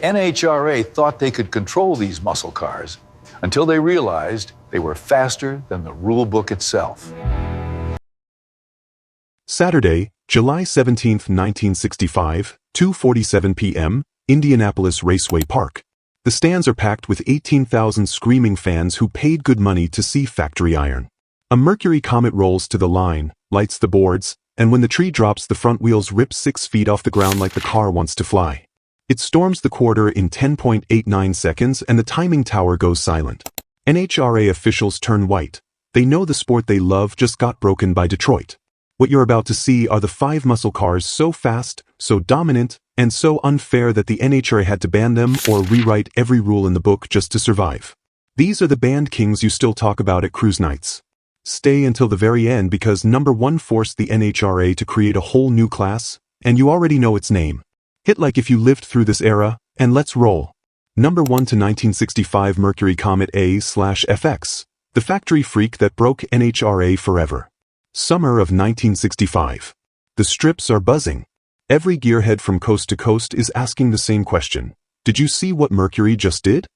NHRA thought they could control these muscle cars until they realized they were faster than the rule book itself. Saturday, July 17, 1965, 2:47 p.m., Indianapolis Raceway Park. The stands are packed with 18,000 screaming fans who paid good money to see factory iron. A Mercury Comet rolls to the line, lights the boards, and when the tree drops, the front wheels rip 6 feet off the ground like the car wants to fly. It storms the quarter in 10.89 seconds and the timing tower goes silent. NHRA officials turn white. They know the sport they love just got broken by Detroit. What you're about to see are the 5 muscle cars so fast, so dominant, and so unfair that the NHRA had to ban them or rewrite every rule in the book just to survive. These are the band kings you still talk about at cruise nights. Stay until the very end because number 1 forced the NHRA to create a whole new class, and you already know its name. Hit like if you lived through this era, and let's roll. Number 1 to 1965 Mercury Comet A/FX, the factory freak that broke NHRA forever. Summer of 1965. The strips are buzzing. Every gearhead from coast to coast is asking the same question. Did you see what Mercury just did?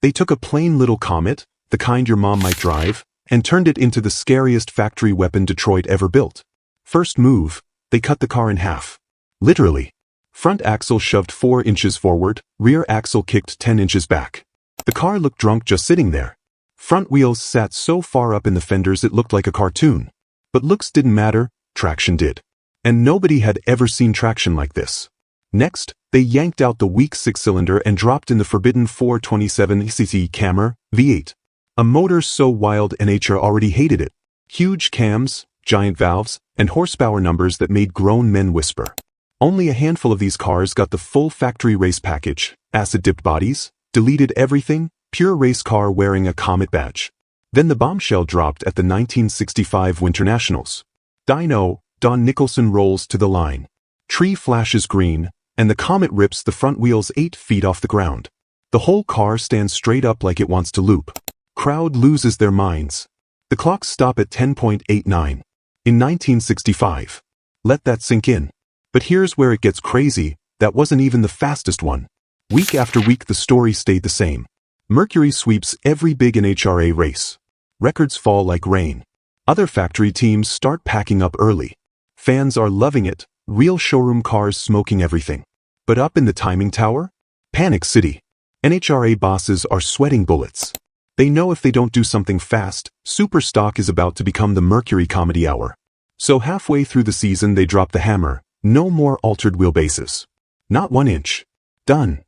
They took a plain little Comet, the kind your mom might drive, and turned it into the scariest factory weapon Detroit ever built. First move, they cut the car in half. Literally. Front axle shoved 4 inches forward, rear axle kicked 10 inches back. The car looked drunk just sitting there. Front wheels sat so far up in the fenders it looked like a cartoon. But looks didn't matter, traction did. And nobody had ever seen traction like this. Next, they yanked out the weak 6-cylinder and dropped in the forbidden 427cc Camaro V8. A motor so wild NHRA already hated it. Huge cams, giant valves, and horsepower numbers that made grown men whisper. Only a handful of these cars got the full factory race package, acid-dipped bodies, deleted everything, pure race car wearing a Comet badge. Then the bombshell dropped at the 1965 Winter Nationals. Dyno, Don Nicholson rolls to the line. Tree flashes green, and the Comet rips the front wheels 8 feet off the ground. The whole car stands straight up like it wants to loop. Crowd loses their minds. The clocks stop at 10.89. In 1965. Let that sink in. But here's where it gets crazy, that wasn't even the fastest one. Week after week the story stayed the same. Mercury sweeps every big NHRA race. Records fall like rain. Other factory teams start packing up early. Fans are loving it, real showroom cars smoking everything. But up in the timing tower? Panic City. NHRA bosses are sweating bullets. They know if they don't do something fast, super stock is about to become the Mercury Comedy Hour. So halfway through the season they drop the hammer. No more altered wheelbases. Not 1 inch. Done.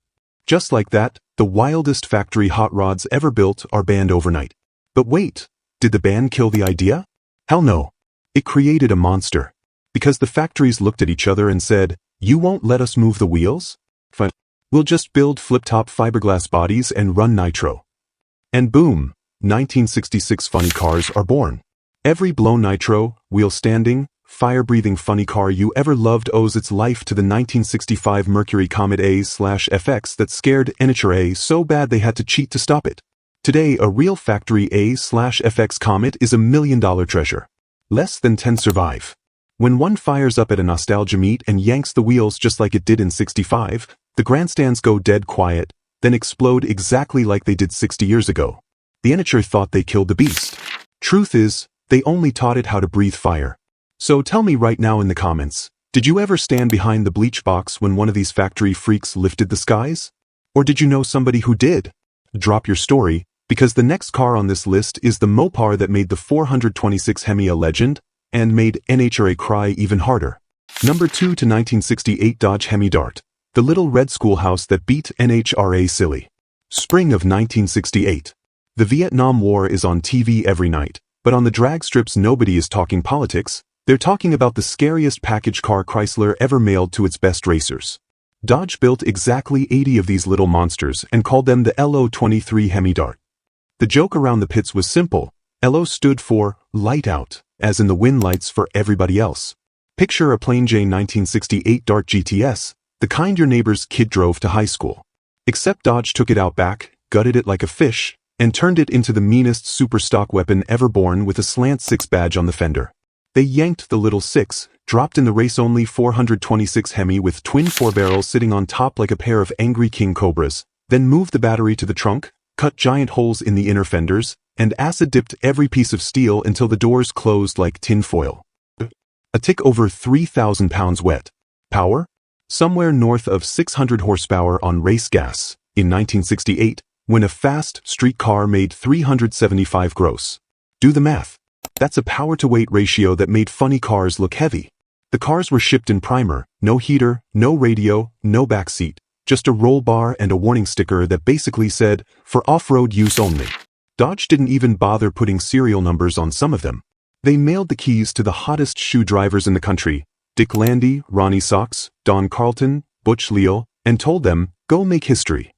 Just like that, the wildest factory hot rods ever built are banned overnight. But wait, did the ban kill the idea? Hell no. It created a monster. Because the factories looked at each other and said, you won't let us move the wheels? Fine. We'll just build flip-top fiberglass bodies and run nitro. And boom, 1966 funny cars are born. Every blown nitro, wheel-standing, fire-breathing funny car you ever loved owes its life to the 1965 Mercury Comet A/FX that scared NHRA so bad they had to cheat to stop it. Today, a real factory A/FX Comet is $1 million treasure. Less than 10 survive. When one fires up at a nostalgia meet and yanks the wheels just like it did in '65, the grandstands go dead quiet, then explode exactly like they did 60 years ago. The NHRA thought they killed the beast. Truth is, they only taught it how to breathe fire. So tell me right now in the comments, did you ever stand behind the bleach box when one of these factory freaks lifted the skies? Or did you know somebody who did? Drop your story, because the next car on this list is the Mopar that made the 426 Hemi a legend, and made NHRA cry even harder. Number 2 to 1968 Dodge Hemi Dart, the little red schoolhouse that beat NHRA silly. Spring of 1968. The Vietnam War is on TV every night, but on the drag strips nobody is talking politics. They're talking about the scariest package car Chrysler ever mailed to its best racers. Dodge built exactly 80 of these little monsters and called them the LO-23 Hemi Dart. The joke around the pits was simple. LO stood for light out, as in the win lights for everybody else. Picture a plain Jane 1968 Dart GTS, the kind your neighbor's kid drove to high school. Except Dodge took it out back, gutted it like a fish, and turned it into the meanest super stock weapon ever born with a slant 6 badge on the fender. They yanked the little 6, dropped in the race-only 426 Hemi with twin four-barrels sitting on top like a pair of angry king cobras, then moved the battery to the trunk, cut giant holes in the inner fenders, and acid-dipped every piece of steel until the doors closed like tin foil. A tick over 3,000 pounds wet. Power? Somewhere north of 600 horsepower on race gas, in 1968, when a fast street car made 375 gross. Do the math. That's a power-to-weight ratio that made funny cars look heavy. The cars were shipped in primer, no heater, no radio, no backseat, just a roll bar and a warning sticker that basically said, for off-road use only. Dodge didn't even bother putting serial numbers on some of them. They mailed the keys to the hottest shoe drivers in the country, Dick Landy, Ronnie Socks, Don Carlton, Butch Leal, and told them, go make history.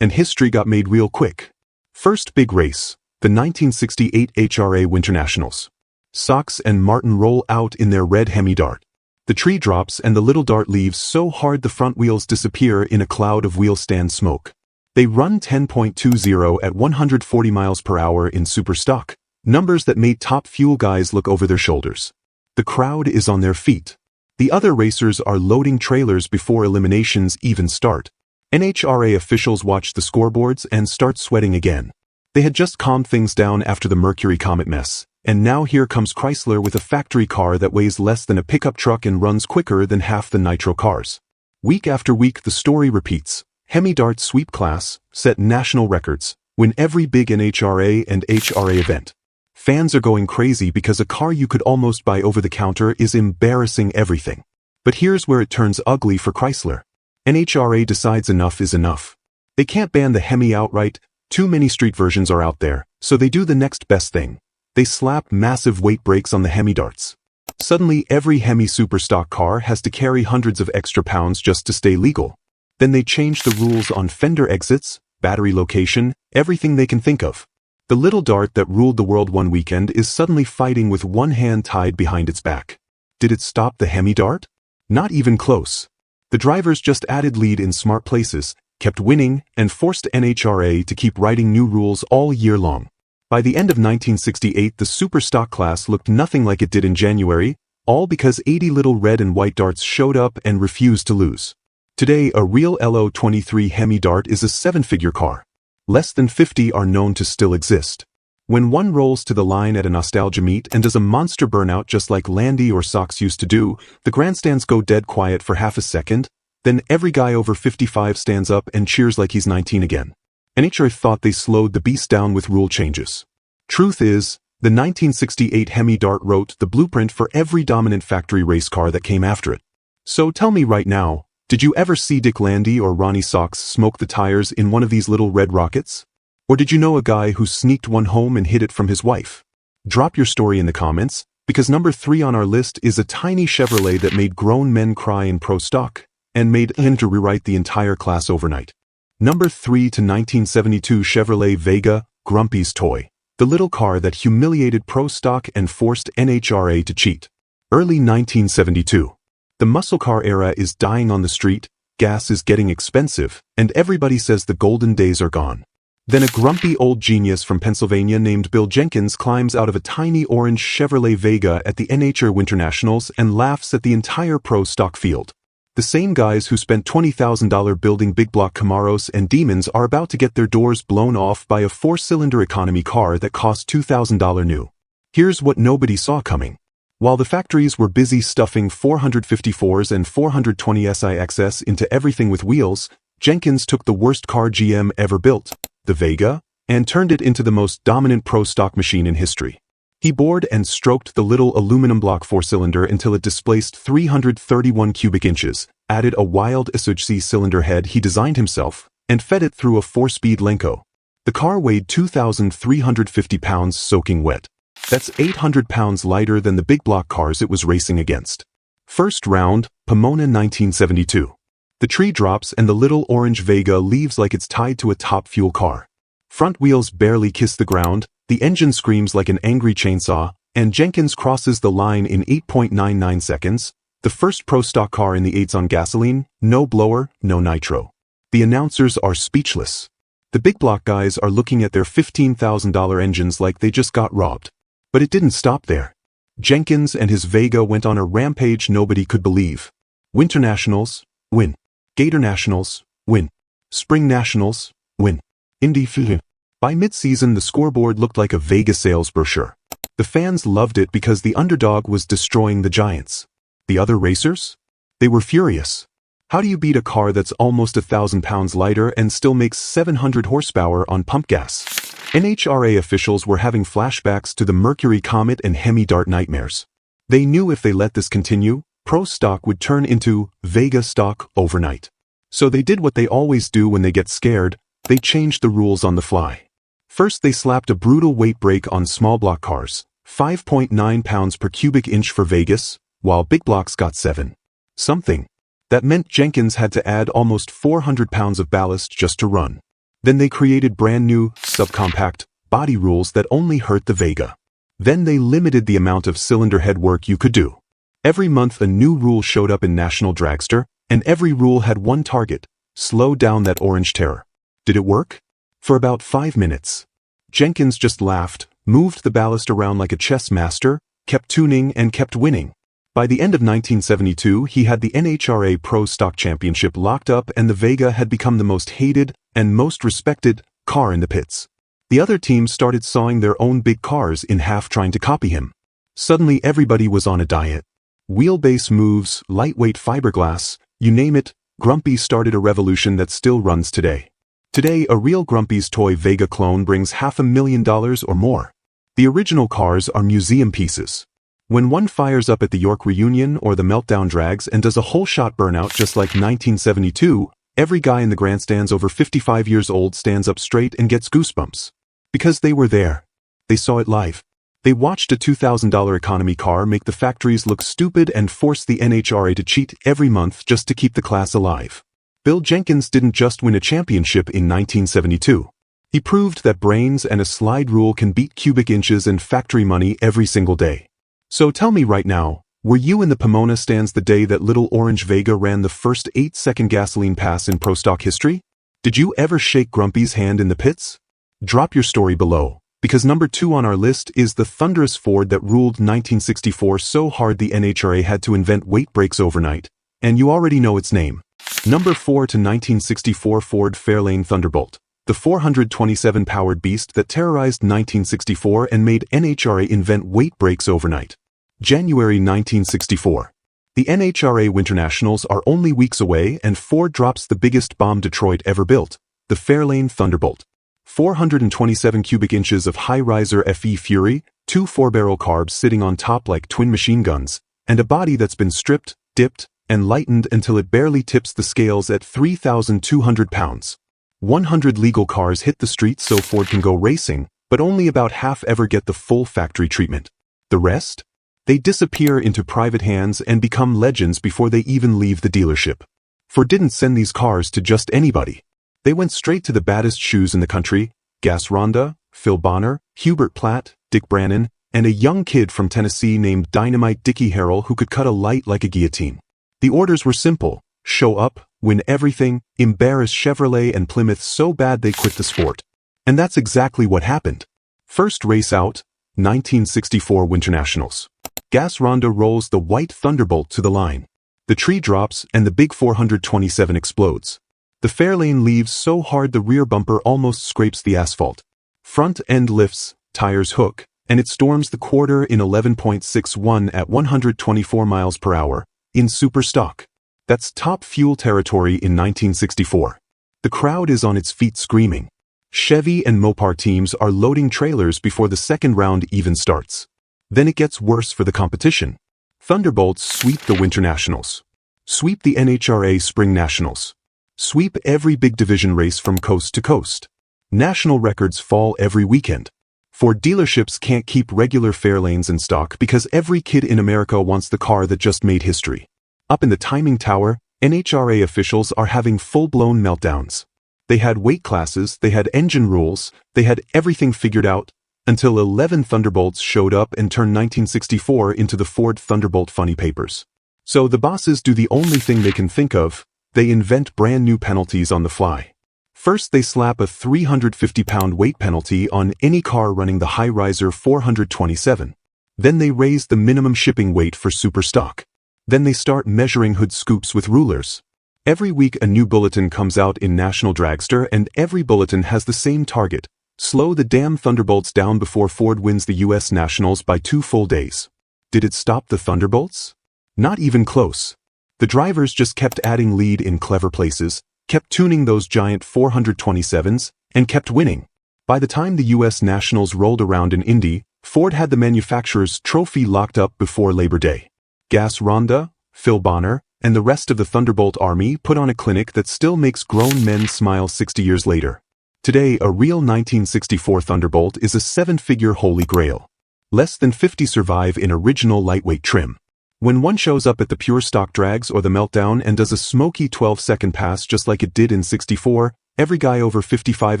And history got made real quick. First big race, the 1968 NHRA Winter Nationals. Socks and Martin roll out in their red Hemi Dart. The tree drops and the little Dart leaves so hard the front wheels disappear in a cloud of wheel stand smoke. They run 10.20 at 140 miles per hour in super stock, numbers that made top fuel guys look over their shoulders. The crowd is on their feet. The other racers are loading trailers before eliminations even start. NHRA officials watch the scoreboards and start sweating again. They had just calmed things down after the Mercury Comet mess, and now here comes Chrysler with a factory car that weighs less than a pickup truck and runs quicker than half the nitro cars. Week after week the story repeats. Hemi Dart sweep class, set national records, win every big NHRA and HRA event. Fans are going crazy because a car you could almost buy over the counter is embarrassing everything. But here's where it turns ugly for Chrysler. NHRA decides enough is enough. They can't ban the Hemi outright, too many street versions are out there, so they do the next best thing. They slap massive weight brakes on the Hemi Darts. Suddenly every Hemi superstock car has to carry hundreds of extra pounds just to stay legal. Then they change the rules on fender exits, battery location, everything they can think of. The little Dart that ruled the world one weekend is suddenly fighting with one hand tied behind its back. Did it stop the Hemi Dart? Not even close. The drivers just added lead in smart places, kept winning, and forced NHRA to keep writing new rules all year long. By the end of 1968, the superstock class looked nothing like it did in January, all because 80 little red and white Darts showed up and refused to lose. Today, a real LO23 Hemi Dart is a seven-figure car. Less than 50 are known to still exist. When one rolls to the line at a nostalgia meet and does a monster burnout just like Landy or Socks used to do, the grandstands go dead quiet for half a second, then every guy over 55 stands up and cheers like he's 19 again. NHRA thought they slowed the beast down with rule changes. Truth is, the 1968 Hemi Dart wrote the blueprint for every dominant factory race car that came after it. So tell me right now, did you ever see Dick Landy or Ronnie Socks smoke the tires in one of these little red rockets? Or did you know a guy who sneaked one home and hid it from his wife? Drop your story in the comments, because number 3 on our list is a tiny Chevrolet that made grown men cry in pro stock, and made him to rewrite the entire class overnight. Number 3 to 1972 Chevrolet Vega, Grumpy's toy. The little car that humiliated pro stock and forced NHRA to cheat. Early 1972. The muscle car era is dying on the street, gas is getting expensive, and everybody says the golden days are gone. Then a grumpy old genius from Pennsylvania named Bill Jenkins climbs out of a tiny orange Chevrolet Vega at the NHRA Winter Nationals and laughs at the entire pro stock field. The same guys who spent $20,000 building big block Camaros and Demons are about to get their doors blown off by a 4-cylinder economy car that cost $2,000 new. Here's what nobody saw coming. While the factories were busy stuffing 454s and 420 SIXS into everything with wheels, Jenkins took the worst car GM ever built, the Vega, and turned it into the most dominant pro stock machine in history. He bored and stroked the little aluminum block 4-cylinder until it displaced 331 cubic inches, added a wild SHC cylinder head he designed himself, and fed it through a 4-speed Lenco. The car weighed 2,350 pounds soaking wet. That's 800 pounds lighter than the big block cars it was racing against. First round, Pomona 1972. The tree drops and the little orange Vega leaves like it's tied to a top fuel car. Front wheels barely kiss the ground, the engine screams like an angry chainsaw, and Jenkins crosses the line in 8.99 seconds, the first pro stock car in the 8s on gasoline, no blower, no nitro. The announcers are speechless. The big block guys are looking at their $15,000 engines like they just got robbed. But it didn't stop there. Jenkins and his Vega went on a rampage nobody could believe. Winter Nationals, win. Gator Nationals, win. Spring Nationals, win. Indy Field. By mid-season, the scoreboard looked like a Vega sales brochure. The fans loved it because the underdog was destroying the giants. The other racers? They were furious. How do you beat a car that's almost 1,000 pounds lighter and still makes 700 horsepower on pump gas? NHRA officials were having flashbacks to the Mercury Comet and Hemi Dart nightmares. They knew if they let this continue, Pro stock would turn into Vega stock overnight. So they did what they always do when they get scared, they changed the rules on the fly. First they slapped a brutal weight brake on small block cars, 5.9 pounds per cubic inch for Vegas, while big blocks got 7 something. That meant Jenkins had to add almost 400 pounds of ballast just to run. Then they created brand new, subcompact, body rules that only hurt the Vega. Then they limited the amount of cylinder head work you could do. Every month a new rule showed up in National Dragster, and every rule had one target: slow down that orange terror. Did it work? For about 5 minutes. Jenkins just laughed, moved the ballast around like a chess master, kept tuning and kept winning. By the end of 1972, he had the NHRA Pro Stock Championship locked up and the Vega had become the most hated and most respected car in the pits. The other teams started sawing their own big cars in half trying to copy him. Suddenly everybody was on a diet. Wheelbase moves, lightweight fiberglass, you name it, Grumpy started a revolution that still runs today. Today, a real Grumpy's toy Vega clone brings $500,000 or more. The original cars are museum pieces. When one fires up at the York Reunion or the Meltdown Drags and does a whole shot burnout just like 1972, every guy in the grandstands over 55 years old stands up straight and gets goosebumps. Because they were there. They saw it live. They watched a $2,000 economy car make the factories look stupid and force the NHRA to cheat every month just to keep the class alive. Bill Jenkins didn't just win a championship in 1972. He proved that brains and a slide rule can beat cubic inches and factory money every single day. So tell me right now, were you in the Pomona stands the day that little orange Vega ran the first 8-second gasoline pass in Pro Stock history? Did you ever shake Grumpy's hand in the pits? Drop your story below, because number 2 on our list is the thunderous Ford that ruled 1964 so hard the NHRA had to invent weight brakes overnight, and you already know its name. Number 4 to 1964 Ford Fairlane Thunderbolt, the 427 powered beast that terrorized 1964 and made NHRA invent weight brakes overnight. January 1964. The NHRA Winter Nationals are only weeks away and Ford drops the biggest bomb Detroit ever built, the Fairlane Thunderbolt. 427 cubic inches of high-riser FE Fury, 2 4-barrel carbs sitting on top like twin machine guns, and a body that's been stripped, dipped, and lightened until it barely tips the scales at 3,200 pounds. 100 legal cars hit the streets so Ford can go racing, but only about half ever get the full factory treatment. The rest? They disappear into private hands and become legends before they even leave the dealership. Ford didn't send these cars to just anybody. They went straight to the baddest shoes in the country: Gas Ronda, Phil Bonner, Hubert Platt, Dick Brannon, and a young kid from Tennessee named Dynamite Dickie Harrell who could cut a light like a guillotine. The orders were simple: show up, win everything, embarrass Chevrolet and Plymouth so bad they quit the sport. And that's exactly what happened. First race out, 1964 Winter Nationals. Gas Ronda rolls the white Thunderbolt to the line. The tree drops and the big 427 explodes. The Fairlane leaves so hard the rear bumper almost scrapes the asphalt. Front end lifts, tires hook, and it storms the quarter in 11.61 at 124 miles per hour, in super stock. That's top fuel territory in 1964. The crowd is on its feet screaming. Chevy and Mopar teams are loading trailers before the second round even starts. Then it gets worse for the competition. Thunderbolts sweep the Winter Nationals. Sweep the NHRA Spring Nationals. Sweep every big division race from coast to coast. National records fall every weekend. Ford dealerships can't keep regular Fairlanes in stock because every kid in America wants the car that just made history. Up in the timing tower, NHRA officials are having full-blown meltdowns. They had weight classes, they had engine rules, they had everything figured out, until 11 Thunderbolts showed up and turned 1964 into the Ford Thunderbolt funny papers. So the bosses do the only thing they can think of: they invent brand new penalties on the fly. First they slap a 350-pound weight penalty on any car running the high-riser 427. Then they raise the minimum shipping weight for superstock. Then they start measuring hood scoops with rulers. Every week a new bulletin comes out in National Dragster, and every bulletin has the same target: slow the damn Thunderbolts down before Ford wins the US Nationals by 2 full days. Did it stop the Thunderbolts? Not even close. The drivers just kept adding lead in clever places, kept tuning those giant 427s, and kept winning. By the time the US Nationals rolled around in Indy, Ford had the manufacturer's trophy locked up before Labor Day. Gas Ronda, Phil Bonner, and the rest of the Thunderbolt Army put on a clinic that still makes grown men smile 60 years later. Today, a real 1964 Thunderbolt is a 7-figure holy grail. Less than 50 survive in original lightweight trim. When one shows up at the Pure Stock Drags or the Meltdown and does a smoky 12-second pass just like it did in '64, every guy over 55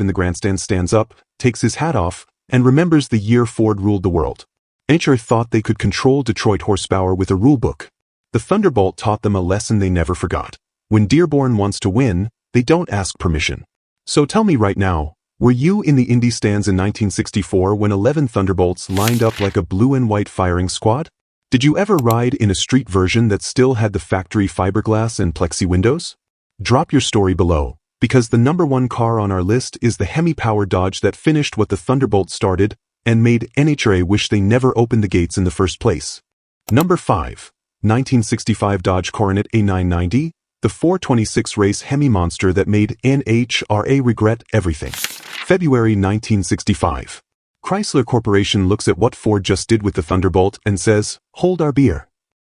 in the grandstand stands up, takes his hat off, and remembers the year Ford ruled the world. NHRA thought they could control Detroit horsepower with a rulebook. The Thunderbolt taught them a lesson they never forgot. When Dearborn wants to win, they don't ask permission. So tell me right now, were you in the Indy stands in 1964 when 11 Thunderbolts lined up like a blue and white firing squad? Did you ever ride in a street version that still had the factory fiberglass and plexi windows? Drop your story below, because the #1 car on our list is the Hemi-powered Dodge that finished what the Thunderbolt started and made NHRA wish they never opened the gates in the first place. Number 5. 1965 Dodge Coronet A 990, the 426 race Hemi monster that made NHRA regret everything. February 1965. Chrysler Corporation looks at what Ford just did with the Thunderbolt and says, "Hold our beer."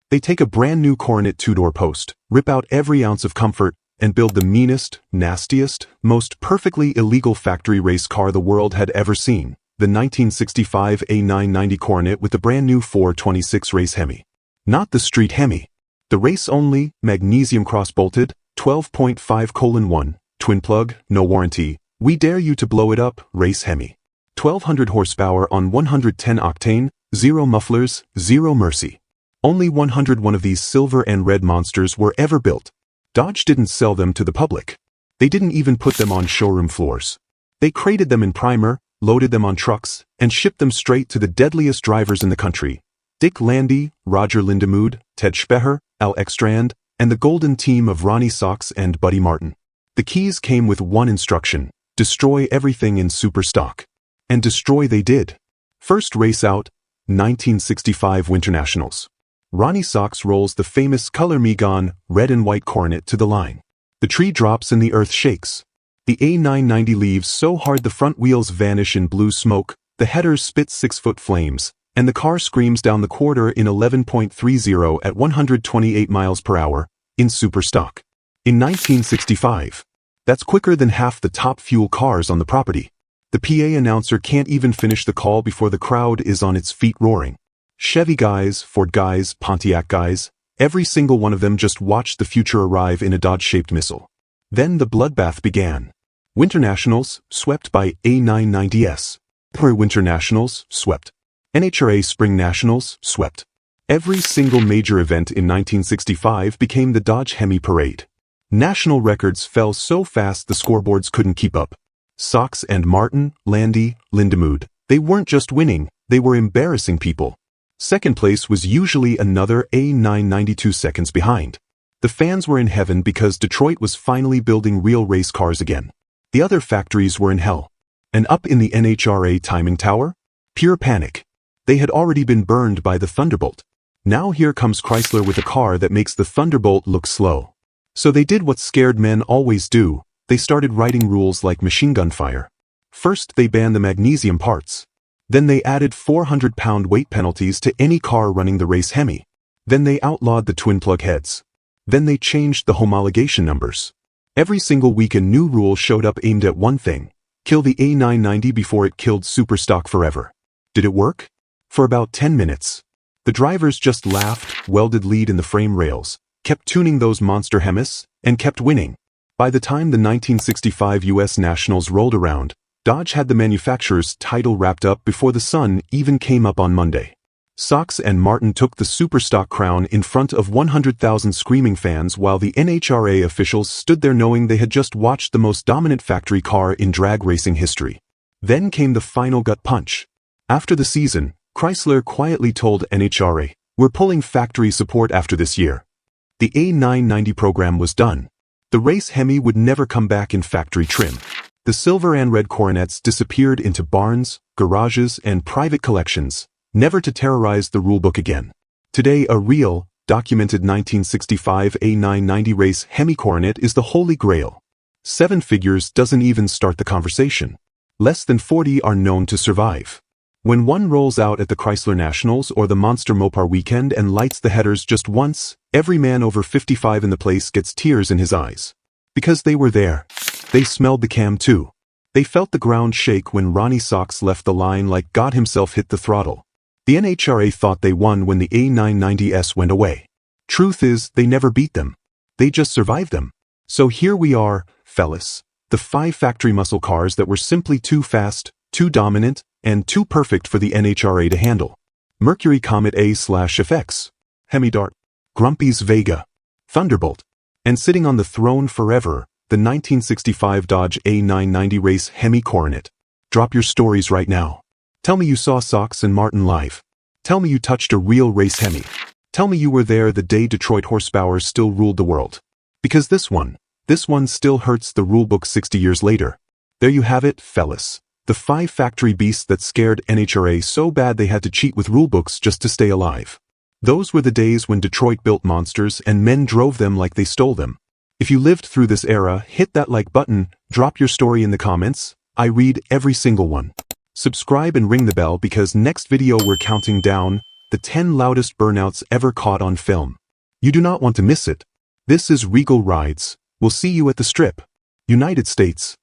They take a brand new Coronet 2-door post, rip out every ounce of comfort, and build the meanest, nastiest, most perfectly illegal factory race car the world had ever seen, the 1965 A 990 Coronet with the brand new 426 race Hemi. Not the street Hemi. The race-only, magnesium cross-bolted, 12.5:1, twin-plug, no warranty, we dare you to blow it up, race Hemi. 1200 horsepower on 110 octane, 0 mufflers, 0 mercy. Only 101 of these silver and red monsters were ever built. Dodge didn't sell them to the public. They didn't even put them on showroom floors. They crated them in primer, loaded them on trucks, and shipped them straight to the deadliest drivers in the country: Dick Landy, Roger Lindemood, Ted Speher, Al Ekstrand, and the golden team of Ronnie Sox and Buddy Martin. The keys came with one instruction: destroy everything in superstock. And destroy they did. First race out, 1965 Winter Nationals. Ronnie Sox rolls the famous Color Me Gone red and white Coronet to the line. The tree drops and the earth shakes. The A 990 leaves so hard the front wheels vanish in blue smoke, the header spits 6-foot flames, and the car screams down the quarter in 11.30 at 128 miles per hour, in superstock. In 1965. That's quicker than half the top fuel cars on the property. The PA announcer can't even finish the call before the crowd is on its feet roaring. Chevy guys, Ford guys, Pontiac guys, every single one of them just watched the future arrive in a Dodge-shaped missile. Then the bloodbath began. Winter Nationals, swept by A 990s. Winter Nationals, swept. NHRA Spring Nationals, swept. Every single major event in 1965 became the Dodge Hemi Parade. National records fell so fast the scoreboards couldn't keep up. Sox and Martin, Landy, Lindemood, they weren't just winning, they were embarrassing people. Second place was usually another A 992 seconds behind. The fans were in heaven because Detroit was finally building real race cars again. The other factories were in hell. And up in the NHRA timing tower? Pure panic. They had already been burned by the Thunderbolt. Now here comes Chrysler with a car that makes the Thunderbolt look slow. So they did what scared men always do. They started writing rules like machine gun fire. First they banned the magnesium parts. Then they added 400-pound weight penalties to any car running the race Hemi. Then they outlawed the twin-plug heads. Then they changed the homologation numbers. Every single week a new rule showed up aimed at one thing: kill the A 990 before it killed superstock forever. Did it work? For about 10 minutes. The drivers just laughed, welded lead in the frame rails, kept tuning those monster Hemis, and kept winning. By the time the 1965 US Nationals rolled around, Dodge had the manufacturer's title wrapped up before the sun even came up on Monday. Sox and Martin took the superstock crown in front of 100,000 screaming fans while the NHRA officials stood there knowing they had just watched the most dominant factory car in drag racing history. Then came the final gut punch. After the season, Chrysler quietly told NHRA, "We're pulling factory support after this year." The A990 program was done. The race Hemi would never come back in factory trim. The silver and red Coronets disappeared into barns, garages, and private collections, never to terrorize the rulebook again. Today, a real, documented 1965 A990 race Hemi Coronet is the holy grail. 7 figures doesn't even start the conversation. Less than 40 are known to survive. When one rolls out at the Chrysler Nationals or the Monster Mopar weekend and lights the headers just once, every man over 55 in the place gets tears in his eyes. Because they were there. They smelled the cam too. They felt the ground shake when Ronnie Socks left the line like God himself hit the throttle. The NHRA thought they won when the A990S went away. Truth is, they never beat them. They just survived them. So here we are, fellas. The 5 factory muscle cars that were simply too fast, too dominant, and too perfect for the NHRA to handle. Mercury Comet A/FX, Hemi Dart, Grumpy's Vega, Thunderbolt, and sitting on the throne forever, the 1965 Dodge A990 race Hemi Coronet. Drop your stories right now. Tell me you saw Socks and Martin live. Tell me you touched a real race Hemi. Tell me you were there the day Detroit horsepower still ruled the world. Because this one still hurts the rulebook 60 years later. There you have it, fellas. The 5 factory beasts that scared NHRA so bad they had to cheat with rulebooks just to stay alive. Those were the days when Detroit built monsters and men drove them like they stole them. If you lived through this era, hit that like button, drop your story in the comments. I read every single one. Subscribe and ring the bell because next video we're counting down the 10 loudest burnouts ever caught on film. You do not want to miss it. This is Regal Rides. We'll see you at the strip. United States.